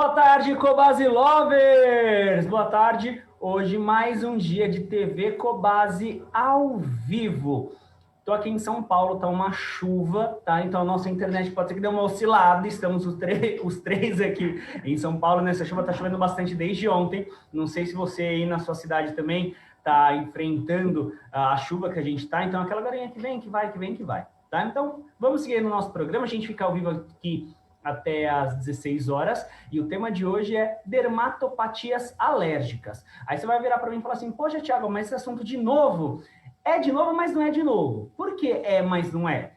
Boa tarde, Cobasi Lovers! Boa tarde. Hoje mais um dia de TV Cobasi ao vivo. Estou aqui em São Paulo, tá uma chuva, tá? Então a nossa internet pode ser que dê uma oscilada. Estamos os três aqui em São Paulo nessa chuva. Tá chovendo bastante desde ontem. Não sei se você aí na sua cidade também tá enfrentando a chuva que a gente tá. Então aquela garoinha que vem, que vai, que vem, que vai, tá? Então vamos seguir no nosso programa. A gente fica ao vivo aqui até às 16 horas, e o tema de hoje é dermatopatias alérgicas. Aí você vai virar para mim e falar assim, poxa, Thiago, mas esse assunto de novo? É de novo, mas não é de novo. Por que é, mas não é?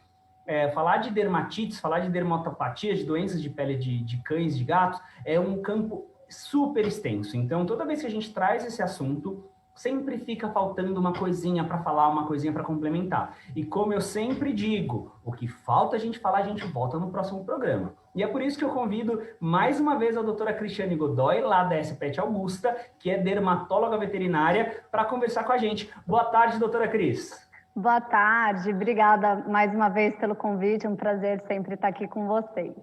Falar de dermatites, falar de dermatopatias, de doenças de pele de cães, de gatos, é um campo super extenso. Então, toda vez que a gente traz esse assunto, sempre fica faltando uma coisinha para falar, uma coisinha para complementar. E como eu sempre digo, o que falta a gente falar, a gente volta no próximo programa. E é por isso que eu convido mais uma vez a doutora Cristiane Godoy, lá da SPET Augusta, que é dermatóloga veterinária, para conversar com a gente. Boa tarde, doutora Cris. Boa tarde, obrigada mais uma vez pelo convite, um prazer sempre estar aqui com vocês.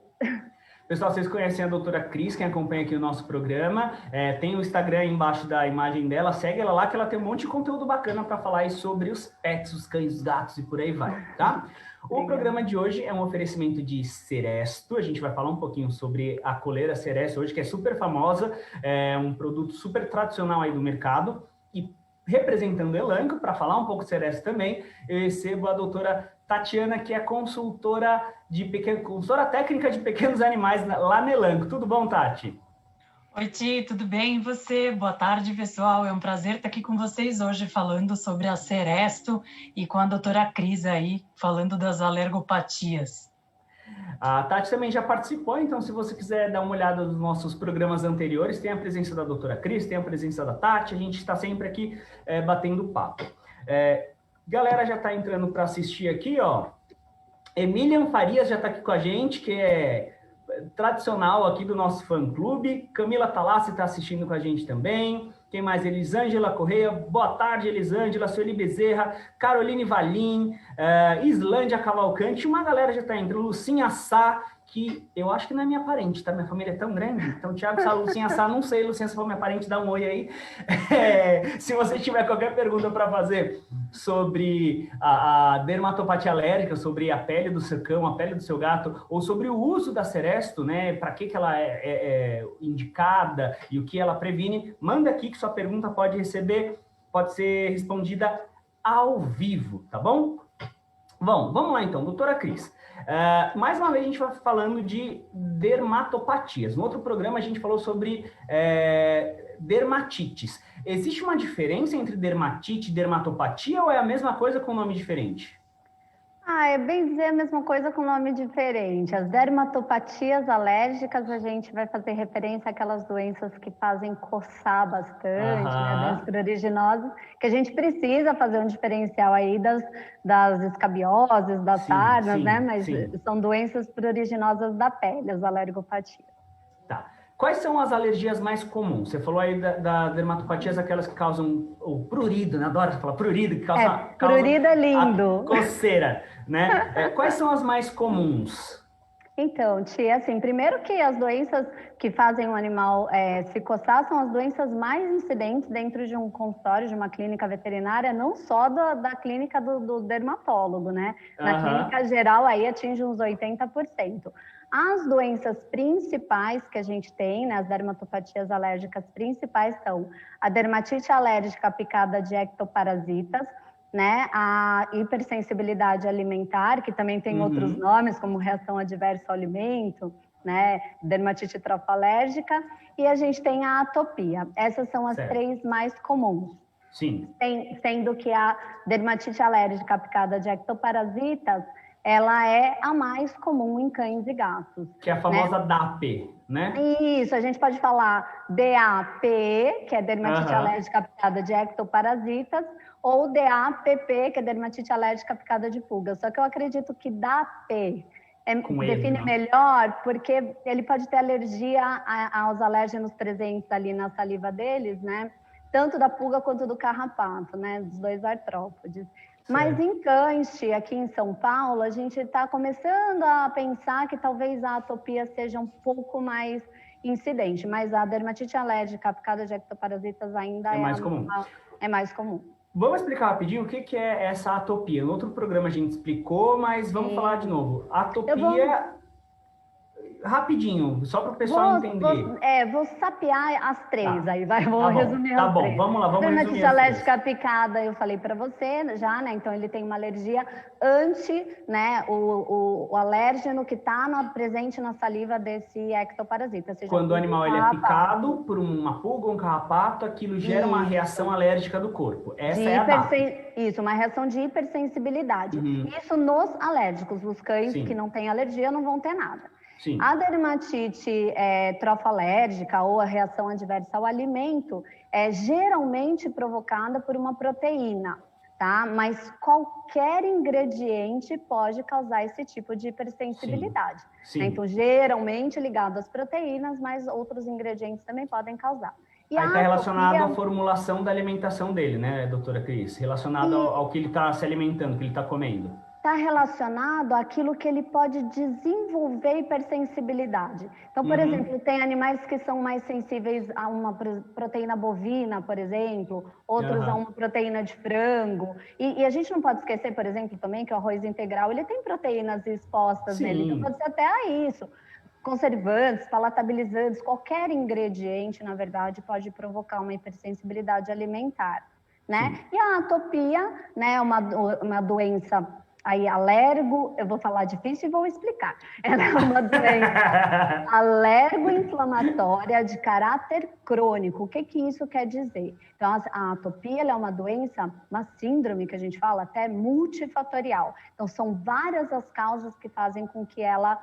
Pessoal, vocês conhecem a doutora Cris, quem acompanha aqui o nosso programa, tem o Instagram aí embaixo da imagem dela, segue ela lá que ela tem um monte de conteúdo bacana para falar aí sobre os pets, os cães, os gatos e por aí vai, tá? O programa de hoje é um oferecimento de Seresto, a gente vai falar um pouquinho sobre a coleira Seresto hoje, que é super famosa, é um produto super tradicional aí do mercado, e representando o elenco, para falar um pouco de Seresto também, eu recebo a doutora Tatiana, que é consultora técnica de pequenos animais lá no Elanco. Tudo bom, Tati? Oi, Ti, tudo bem? E você? Boa tarde, pessoal. É um prazer estar aqui com vocês hoje falando sobre a Seresto e com a doutora Cris aí, falando das alergopatias. A Tati também já participou, então se você quiser dar uma olhada nos nossos programas anteriores, tem a presença da doutora Cris, tem a presença da Tati, a gente está sempre aqui batendo papo. Galera já está entrando para assistir aqui, ó. Emilian Farias já está aqui com a gente, que é tradicional aqui do nosso fã-clube. Camila Talassi está assistindo com a gente também. Quem mais? Elisângela Correia. Boa tarde, Elisângela. Sueli Bezerra. Caroline Valim. Islândia Cavalcante. Uma galera já está entrando. Lucinha Sá, que eu acho que não é minha parente, tá? Minha família é tão grande. Então, Thiago Sá, Lucinha Sá, não sei, Lucinha, se for minha parente, dá um oi aí. Se você tiver qualquer pergunta para fazer sobre a dermatopatia alérgica, sobre a pele do seu cão, a pele do seu gato, ou sobre o uso da Seresto, né? Para que ela é indicada e o que ela previne, manda aqui que sua pergunta pode ser respondida ao vivo, tá bom? Bom, vamos lá então, doutora Cris. Mais uma vez a gente vai falando de dermatopatias. No outro programa a gente falou sobre dermatites. Existe uma diferença entre dermatite e dermatopatia ou é a mesma coisa com nome diferente? É bem dizer a mesma coisa com nome diferente. As dermatopatias alérgicas, a gente vai fazer referência àquelas doenças que fazem coçar bastante, né, doenças pruriginosas, que a gente precisa fazer um diferencial aí das escabioses, das sarnas, né, mas são doenças pruriginosas da pele, as alergopatias. Tá. Quais são as alergias mais comuns? Você falou aí da dermatopatias, aquelas que causam o prurido, né? Adoro falar prurido, que causa prurido é lindo. A coceira, né? Quais são as mais comuns? Então, Tia, assim, primeiro que as doenças que fazem o animal se coçar são as doenças mais incidentes dentro de um consultório, de uma clínica veterinária, não só da clínica do dermatólogo, né? Na clínica geral, aí atinge uns 80%. As doenças principais que a gente tem, né, as dermatopatias alérgicas principais são a dermatite alérgica picada de ectoparasitas, né, a hipersensibilidade alimentar, que também tem outros nomes, como reação adversa ao alimento, né, dermatite trofalérgica, e a gente tem a atopia. Essas são as três mais comuns. Sim. Sendo que a dermatite alérgica picada de ectoparasitas, ela é a mais comum em cães e gatos. Que é a famosa DAP, né? Isso, a gente pode falar DAP, que é dermatite alérgica picada de ectoparasitas, ou DAPP, que é dermatite alérgica picada de pulga. Só que eu acredito que DAP define melhor, porque ele pode ter alergia aos alérgenos presentes ali na saliva deles, né? Tanto da pulga quanto do carrapato, né? Dos dois artrópodes. Mas em cães, aqui em São Paulo, a gente está começando a pensar que talvez a atopia seja um pouco mais incidente, mas a dermatite alérgica picada de ectoparasitas ainda é mais comum. Vamos explicar rapidinho o que é essa atopia. No outro programa a gente explicou, mas vamos falar de novo. Atopia, rapidinho, só para o pessoal entender. Vou sapear as três aí, vou resumir as três. Vamos lá, vamos resumir. Dermatite alérgica picada, eu falei para você já, né? Então ele tem uma alergia anti, né? O alérgeno que está presente na saliva desse ectoparasita. Quando o animal ele é picado por uma pulga ou um carrapato, aquilo gera uma reação alérgica do corpo. Essa é a DAP. Isso, uma reação de hipersensibilidade. Isso nos alérgicos. Os cães que não têm alergia não vão ter nada. Sim. A dermatite trofalérgica ou a reação adversa ao alimento é geralmente provocada por uma proteína, tá? Mas qualquer ingrediente pode causar esse tipo de hipersensibilidade. Sim. Então, geralmente ligado às proteínas, mas outros ingredientes também podem causar. E aí está relacionado à formulação da alimentação dele, né, doutora Cris? Relacionado ao que ele está se alimentando, que ele está comendo. Está relacionado àquilo que ele pode desenvolver hipersensibilidade. Então, por exemplo, tem animais que são mais sensíveis a uma proteína bovina, por exemplo, outros a uma proteína de frango. E a gente não pode esquecer, por exemplo, também que o arroz integral ele tem proteínas expostas nele. Então, pode ser até a isso. Conservantes, palatabilizantes, qualquer ingrediente, na verdade, pode provocar uma hipersensibilidade alimentar, né? E a atopia, né, uma doença aí eu vou falar difícil e vou explicar. Ela é uma doença alergo-inflamatória de caráter crônico. O que isso quer dizer? Então, a atopia ela é uma doença, uma síndrome que a gente fala até multifatorial. Então, são várias as causas que fazem com que ela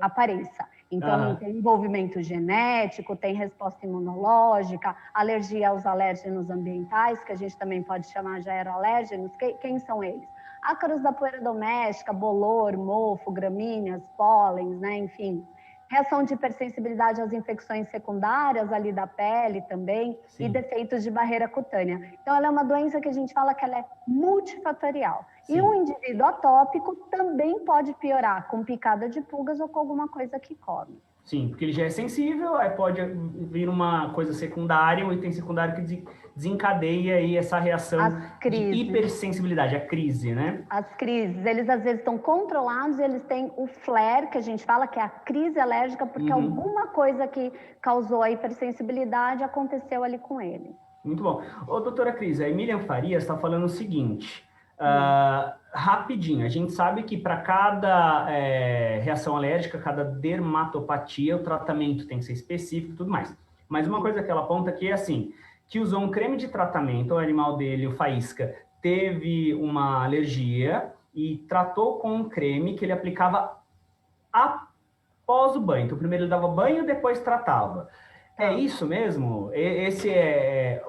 apareça. Então, tem envolvimento genético, tem resposta imunológica, alergia aos alérgenos ambientais, que a gente também pode chamar de aeroalérgenos. Quem são eles? Ácaros da poeira doméstica, bolor, mofo, gramíneas, pólens, né? Enfim. Reação de hipersensibilidade às infecções secundárias ali da pele também, e defeitos de barreira cutânea. Então, ela é uma doença que a gente fala que ela é multifatorial. E um indivíduo atópico também pode piorar com picada de pulgas ou com alguma coisa que come. Sim, porque ele já é sensível, aí pode vir uma coisa secundária, um item secundário que desencadeia aí essa reação de hipersensibilidade, a crise, né? As crises, eles às vezes estão controlados, eles têm o flare, que a gente fala que é a crise alérgica, porque alguma coisa que causou a hipersensibilidade aconteceu ali com ele. Muito bom. Ô, doutora Cris, a Emília Farias está falando o seguinte... rapidinho, a gente sabe que para cada reação alérgica, cada dermatopatia, o tratamento tem que ser específico e tudo mais. Mas uma coisa que ela aponta aqui é assim, que usou um creme de tratamento, o animal dele, o Faísca, teve uma alergia e tratou com um creme que ele aplicava após o banho. Então primeiro ele dava banho, depois tratava. É isso mesmo? Esse é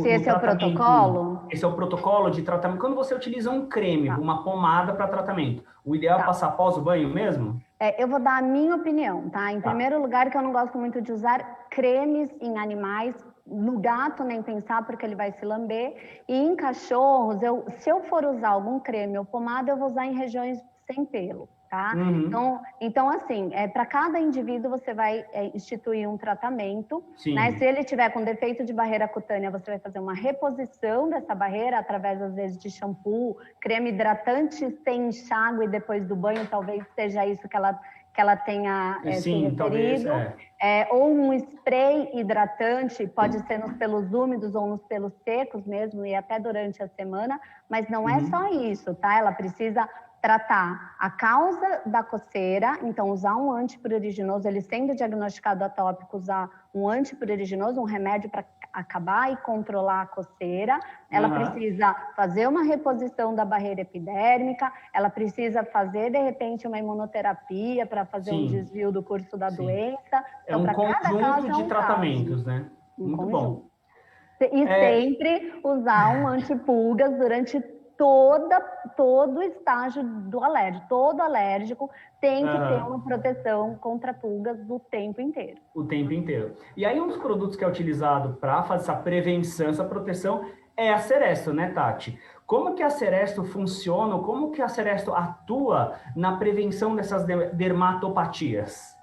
esse é o protocolo? Esse é o protocolo de tratamento. Quando você utiliza um creme, uma pomada para tratamento, o ideal é passar após o banho mesmo? Eu vou dar a minha opinião, tá? Em primeiro lugar, que eu não gosto muito de usar cremes em animais. No gato, nem pensar, porque ele vai se lamber. E em cachorros, se eu for usar algum creme ou pomada, eu vou usar em regiões sem pelo. Tá? Então, assim, para cada indivíduo você vai instituir um tratamento, né? Se ele tiver com defeito de barreira cutânea, você vai fazer uma reposição dessa barreira através, às vezes, de shampoo, creme hidratante sem enxágue depois do banho, talvez seja isso que ela tenha se referido. Talvez, ou um spray hidratante, pode ser nos pelos úmidos ou nos pelos secos mesmo, e até durante a semana, mas não é só isso, tá? Ela precisa tratar a causa da coceira, então usar um antipruriginoso, ele sendo diagnosticado atópico, usar um antipruriginoso, um remédio para acabar e controlar a coceira. Ela precisa fazer uma reposição da barreira epidérmica, ela precisa fazer, de repente, uma imunoterapia para fazer um desvio do curso da doença. Então, um conjunto de tratamentos, né? Muito bom. E sempre usar um antipulgas durante todo o estágio do alérgico. Todo alérgico tem que ter uma proteção contra pulgas o tempo inteiro. O tempo inteiro. E aí um dos produtos que é utilizado para fazer essa prevenção, essa proteção, é a Seresto, né, Tati? Como que a Seresto funciona? Como que a Seresto atua na prevenção dessas dermatopatias?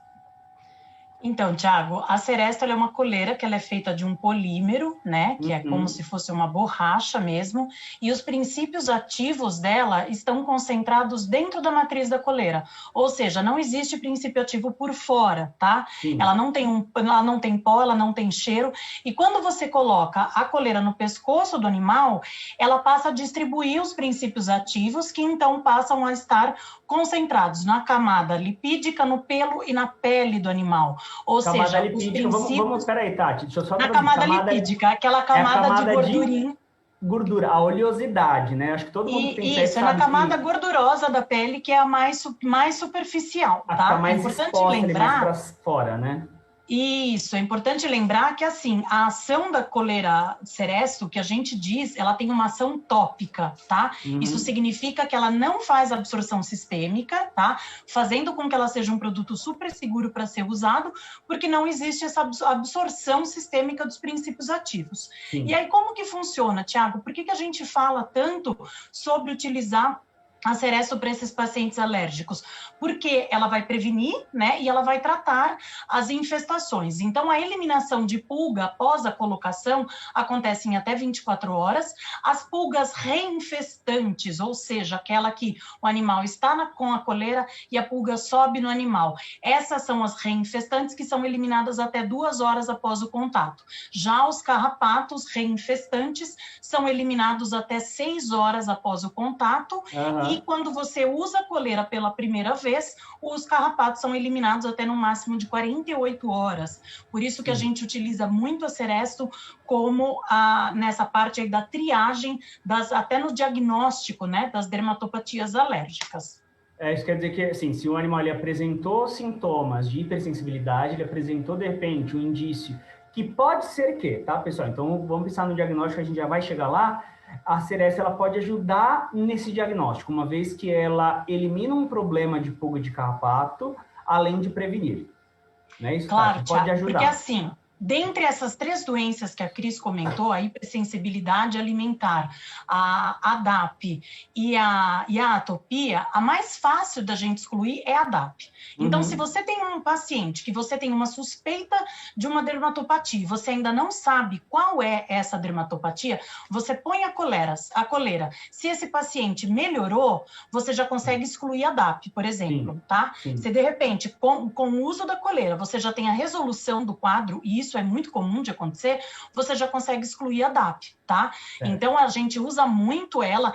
Então, Thiago, a Seresto ela é uma coleira que ela é feita de um polímero, né? Que é como se fosse uma borracha mesmo. E os princípios ativos dela estão concentrados dentro da matriz da coleira. Ou seja, não existe princípio ativo por fora, tá? Sim. Ela não tem pó, ela não tem cheiro. E quando você coloca a coleira no pescoço do animal, ela passa a distribuir os princípios ativos que então passam a estar concentrados na camada lipídica, no pelo e na pele do animal. Ou Camada seja, lipídica, os princípios... peraí, Tati, deixa eu só Na traduzir. camada lipídica, aquela camada de gordurinha. Gordura, a oleosidade, né? Acho que todo mundo tem Isso, é na camada gordurosa da pele que é a mais superficial, tá? Tá mais é importante exposta, lembrar... mais pra fora, né? Isso, é importante lembrar que, assim, a ação da coleira Seresto, que a gente diz, ela tem uma ação tópica, tá? Isso significa que ela não faz absorção sistêmica, tá? Fazendo com que ela seja um produto super seguro para ser usado, porque não existe essa absorção sistêmica dos princípios ativos. Sim. E aí, como que funciona, Thiago? Por que a gente fala tanto sobre utilizar a Seresto para esses pacientes alérgicos? Porque ela vai prevenir, né, e ela vai tratar as infestações. Então, a eliminação de pulga após a colocação acontece em até 24 horas. As pulgas reinfestantes, ou seja, aquela que o animal está com a coleira e a pulga sobe no animal. Essas são as reinfestantes que são eliminadas até 2 horas após o contato. Já os carrapatos reinfestantes são eliminados até 6 horas após o contato. E quando você usa a coleira pela primeira vez, os carrapatos são eliminados até no máximo de 48 horas. Por isso que a gente utiliza muito a Seresto como nessa parte aí da triagem, até no diagnóstico, né, das dermatopatias alérgicas. Isso quer dizer que, assim, se o animal ele apresentou sintomas de hipersensibilidade, ele apresentou, de repente, um indício que pode ser que, tá, pessoal? Então, vamos pensar no diagnóstico, a gente já vai chegar lá. A Seresto ela pode ajudar nesse diagnóstico, uma vez que ela elimina um problema de pulga de carrapato, além de prevenir. Né? Isso, claro, tá? Pode ajudar. Porque assim, dentre essas 3 doenças que a Cris comentou, a hipersensibilidade alimentar, a ADAP e a atopia, a mais fácil da gente excluir é a ADAP. Então, se você tem um paciente que você tem uma suspeita de uma dermatopatia e você ainda não sabe qual é essa dermatopatia, você põe a coleira. Se esse paciente melhorou, você já consegue excluir a ADAP, por exemplo, tá? Se de repente, com o uso da coleira, você já tem a resolução do quadro, e isso é muito comum de acontecer, você já consegue excluir a DAP, tá? Então, a gente usa muito ela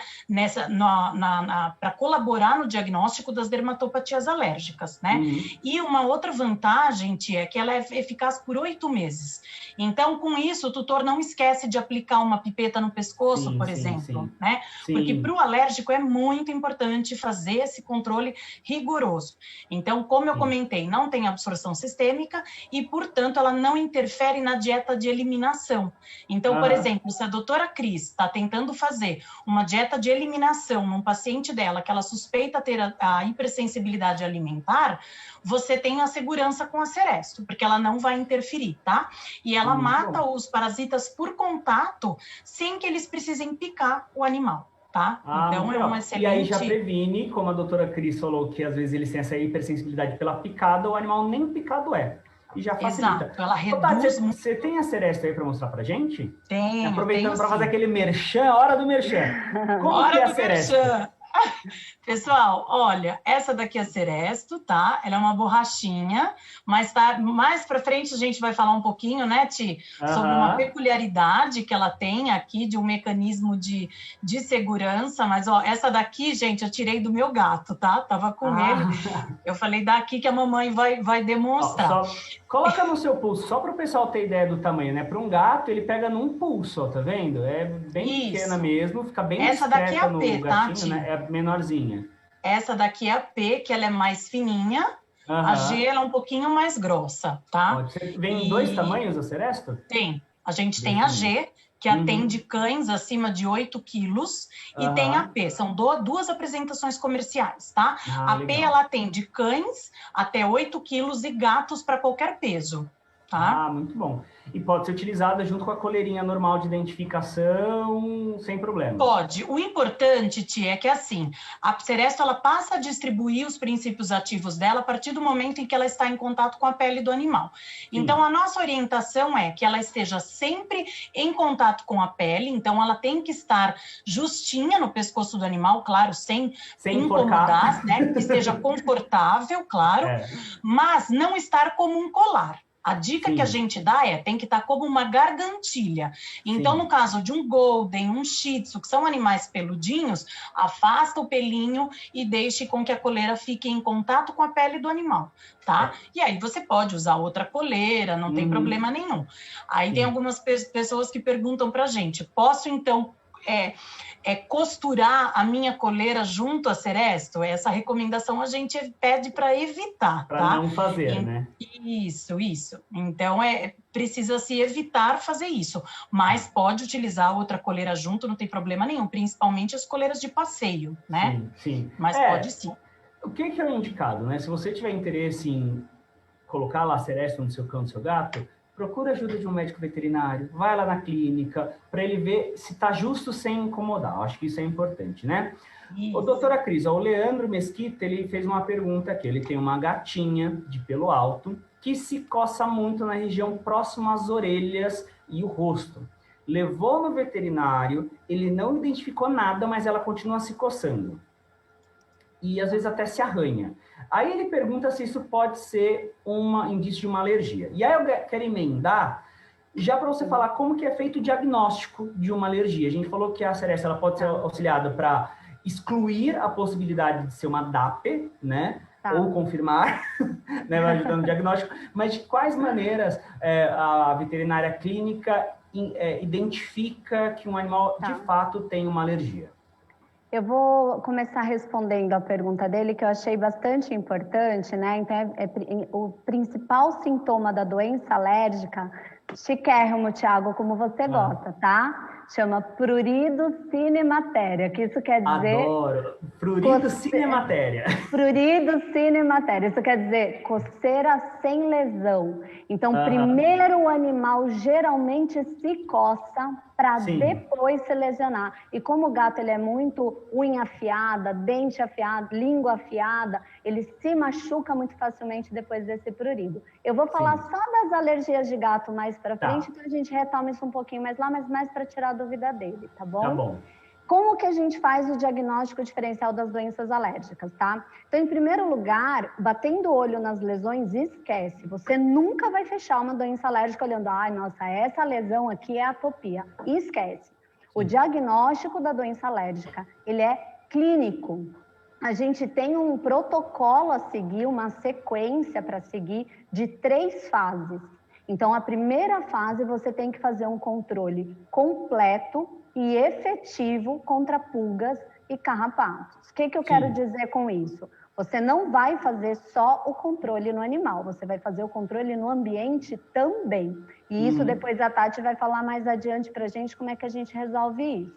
para colaborar no diagnóstico das dermatopatias alérgicas, né? E uma outra vantagem, Tia, é que ela é eficaz por 8 meses. Então, com isso, o tutor não esquece de aplicar uma pipeta no pescoço, por exemplo, né? Porque para o alérgico é muito importante fazer esse controle rigoroso. Então, como eu comentei, não tem absorção sistêmica e, portanto, ela não interfere na dieta de eliminação. Então, por exemplo, se a doutora Cris está tentando fazer uma dieta de eliminação num paciente dela que ela suspeita ter a hipersensibilidade alimentar, você tem a segurança com a Seresto, porque ela não vai interferir, tá? E ela mata os parasitas por contato sem que eles precisem picar o animal. Tá? Então, é uma excelente... E aí já previne, como a doutora Cris falou, que às vezes eles têm essa hipersensibilidade pela picada, o animal nem picado é. E já facilita. Exato, ela reduz... Você tem a Seresto aí para mostrar pra gente? Tem. Aproveitando para fazer aquele merchan, hora do merchan. Como que é a Seresto? Pessoal, olha, essa daqui é a Seresto, tá? Ela é uma borrachinha, mas mais pra frente a gente vai falar um pouquinho, né, Ti? Sobre uma peculiaridade que ela tem aqui, de um mecanismo de segurança, mas, ó, essa daqui, gente, eu tirei do meu gato, tá? Tava com ele, eu falei, daqui que a mamãe vai demonstrar. Coloca no seu pulso, só para o pessoal ter ideia do tamanho, né? Para um gato, ele pega num pulso, ó, tá vendo? É bem pequena mesmo, fica bem essa daqui é a no P, gatinho, tá, né? É menorzinha. Essa daqui é a P, que ela é mais fininha. A G, ela é um pouquinho mais grossa, tá? Vem em 2 tamanhos a Seresto? Tem. A gente tem a G, que atende cães acima de 8 quilos, e tem a P. São 2 apresentações comerciais, tá? A P, ela atende cães até 8 quilos e gatos para qualquer peso. tá? Ah, muito bom. E pode ser utilizada junto com a coleirinha normal de identificação, sem problema. Pode. O importante, Tia, é que assim, a Seresto, ela passa a distribuir os princípios ativos dela a partir do momento em que ela está em contato com a pele do animal. Sim. Então, a nossa orientação é que ela esteja sempre em contato com a pele, então ela tem que estar justinha no pescoço do animal, claro, sem incomodar, né? Que esteja confortável, claro, mas não estar como um colar. A dica que a gente dá tem que estar como uma gargantilha. Então, no caso de um Golden, um Shih Tzu, que são animais peludinhos, afasta o pelinho e deixe com que a coleira fique em contato com a pele do animal, tá? E aí você pode usar outra coleira, não tem problema nenhum. Aí tem algumas pessoas que perguntam pra gente, posso então costurar a minha coleira junto à Seresto? Essa recomendação a gente pede para evitar, pra tá? não fazer, né? Isso. Então, precisa se evitar fazer isso. Mas pode utilizar outra coleira junto, não tem problema nenhum. Principalmente as coleiras de passeio, né? Sim. Mas pode sim. O que é o indicado, né? Se você tiver interesse em colocar lá a Seresto no seu cão, no seu gato, procura ajuda de um médico veterinário, vai lá na clínica, para ele ver se está justo sem incomodar. Eu acho que isso é importante, né? Ô, doutora Cris, o Leandro Mesquita, ele fez uma pergunta aqui. Ele tem uma gatinha de pelo alto que se coça muito na região próxima às orelhas e o rosto. Levou no veterinário, ele não identificou nada, mas ela continua se coçando. E às vezes até se arranha. Aí ele pergunta se isso pode ser um indício de uma alergia. E aí eu quero emendar, já para você falar como que é feito o diagnóstico de uma alergia. A gente falou que a Seresto ela pode ser auxiliada para excluir a possibilidade de ser uma DAP, né? Ou confirmar, né? Ajudando no diagnóstico. Mas de quais maneiras a veterinária clínica identifica que um animal de fato tem uma alergia? Eu vou começar respondendo a pergunta dele, que eu achei bastante importante, né? Então, o principal sintoma da doença alérgica, chiquérrimo, Thiago, como você gosta, tá? Chama prurido cinematéria, que isso quer dizer... Adoro! Prurido cinematéria. Prurido cinematéria, isso quer dizer coceira sem lesão. Então, primeiro o animal geralmente se coça para depois se lesionar. E como o gato ele é muito unha afiada, dente afiado, língua afiada, ele se machuca muito facilmente depois desse prurido. Eu vou falar só das alergias de gato mais para frente, então a gente retoma isso um pouquinho mais lá, mas mais para tirar a dúvida dele, tá bom? Tá bom. Como que a gente faz o diagnóstico diferencial das doenças alérgicas, tá? Então, em primeiro lugar, batendo o olho nas lesões, esquece. Você nunca vai fechar uma doença alérgica olhando, ai, nossa, essa lesão aqui é atopia. Esquece. O diagnóstico da doença alérgica, ele é clínico. A gente tem um protocolo a seguir, uma sequência para seguir de 3 fases. Então, a primeira fase, você tem que fazer um controle completo e efetivo contra pulgas e carrapatos. O que eu quero dizer com isso? Você não vai fazer só o controle no animal, você vai fazer o controle no ambiente também. E isso depois a Tati vai falar mais adiante pra gente como é que a gente resolve isso,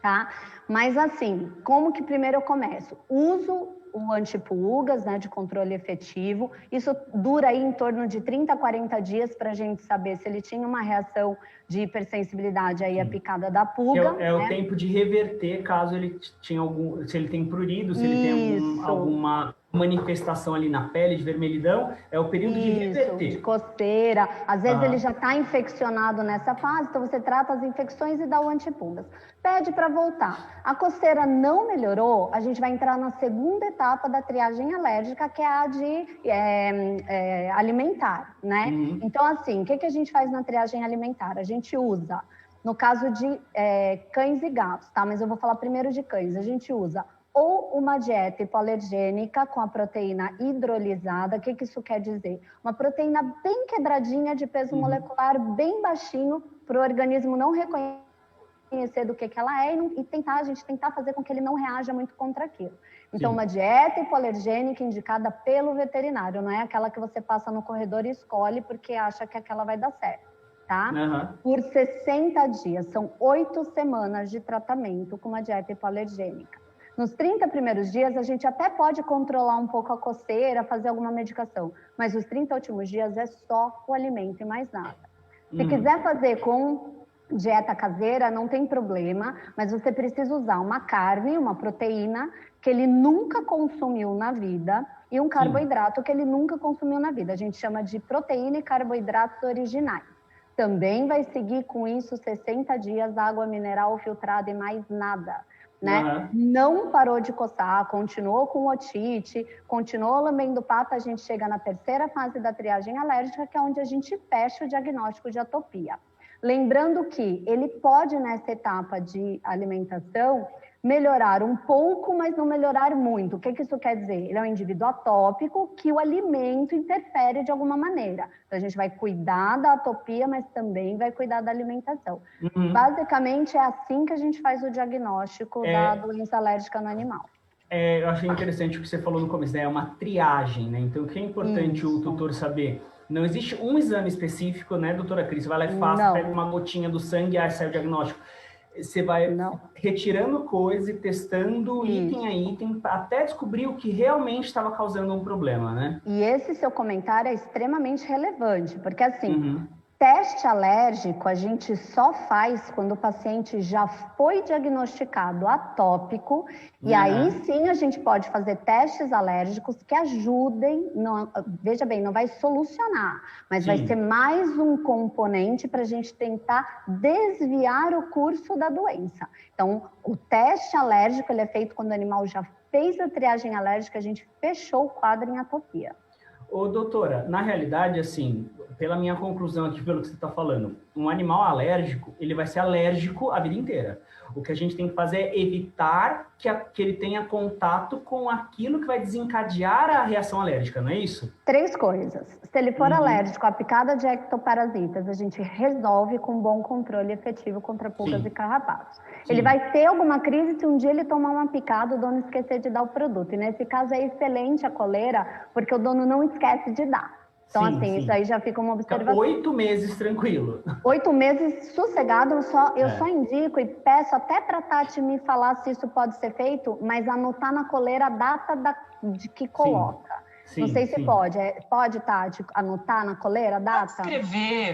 tá? Mas assim, como que primeiro eu começo? Uso o antipulgas, né, de controle efetivo. Isso dura aí em torno de 30 a 40 dias para a gente saber se ele tinha uma reação de hipersensibilidade aí à picada da pulga. É o tempo de reverter caso ele tinha se ele tem prurido, se ele tem alguma manifestação ali na pele de vermelhidão, é o período de reverter. De coceira. Às vezes ele já está infeccionado nessa fase, então você trata as infecções e dá o antipulgas. Pede para voltar. A coceira não melhorou, a gente vai entrar na segunda etapa da triagem alérgica, que é a de alimentar, né? Então, assim, o que a gente faz na triagem alimentar? A gente usa, no caso de cães e gatos, tá? Mas eu vou falar primeiro de cães. A gente usa ou uma dieta hipoalergênica com a proteína hidrolisada. O que isso quer dizer? Uma proteína bem quebradinha, de peso molecular bem baixinho, para o organismo não reconhecer do que ela é e a gente tentar fazer com que ele não reaja muito contra aquilo. Então, uma dieta hipoalergênica indicada pelo veterinário, não é aquela que você passa no corredor e escolhe porque acha que aquela vai dar certo, tá? Por 60 dias, são 8 semanas de tratamento com uma dieta hipoalergênica. Nos 30 primeiros dias, a gente até pode controlar um pouco a coceira, fazer alguma medicação, mas os 30 últimos dias é só o alimento e mais nada. Se quiser fazer com dieta caseira, não tem problema, mas você precisa usar uma carne, uma proteína que ele nunca consumiu na vida e um carboidrato que ele nunca consumiu na vida. A gente chama de proteína e carboidratos originais. Também vai seguir com isso 60 dias, água mineral filtrada e mais nada. Né? Não parou de coçar, continuou com otite, continuou lambendo pata, a gente chega na terceira fase da triagem alérgica, que é onde a gente fecha o diagnóstico de atopia. Lembrando que ele pode, nessa etapa de alimentação, melhorar um pouco, mas não melhorar muito. O que isso quer dizer? Ele é um indivíduo atópico que o alimento interfere de alguma maneira. Então, a gente vai cuidar da atopia, mas também vai cuidar da alimentação. Basicamente, é assim que a gente faz o diagnóstico da doença alérgica no animal. Eu achei interessante o que você falou no começo, né? É uma triagem, né? Então, o que é importante o tutor saber? Não existe um exame específico, né, doutora Cris? Você vai lá e faz, pega uma gotinha do sangue e sai o diagnóstico. Você vai retirando coisa e testando item a item até descobrir o que realmente estava causando um problema, né? E esse seu comentário é extremamente relevante, porque assim, teste alérgico a gente só faz quando o paciente já foi diagnosticado atópico, e aí sim a gente pode fazer testes alérgicos que ajudem, veja bem, não vai solucionar, mas vai ser mais um componente para a gente tentar desviar o curso da doença. Então, o teste alérgico ele é feito quando o animal já fez a triagem alérgica, a gente fechou o quadro em atopia. Ô, doutora, na realidade, assim, pela minha conclusão aqui, pelo que você está falando, um animal alérgico, ele vai ser alérgico a vida inteira. O que a gente tem que fazer é evitar que ele tenha contato com aquilo que vai desencadear a reação alérgica, não é isso? 3 coisas. Se ele for alérgico à picada de ectoparasitas, a gente resolve com bom controle efetivo contra pulgas e carrapatos. Ele vai ter alguma crise se um dia ele tomar uma picada, o dono esquecer de dar o produto. E nesse caso é excelente a coleira, porque o dono não esquece de dar. Então, isso aí já fica uma observação. 8 meses tranquilo. 8 meses sossegado, eu só indico e peço até para a Tati me falar se isso pode ser feito, mas anotar na coleira a data de que coloca. Não sei se pode. Pode, Tati, anotar na coleira a data? Pode escrever.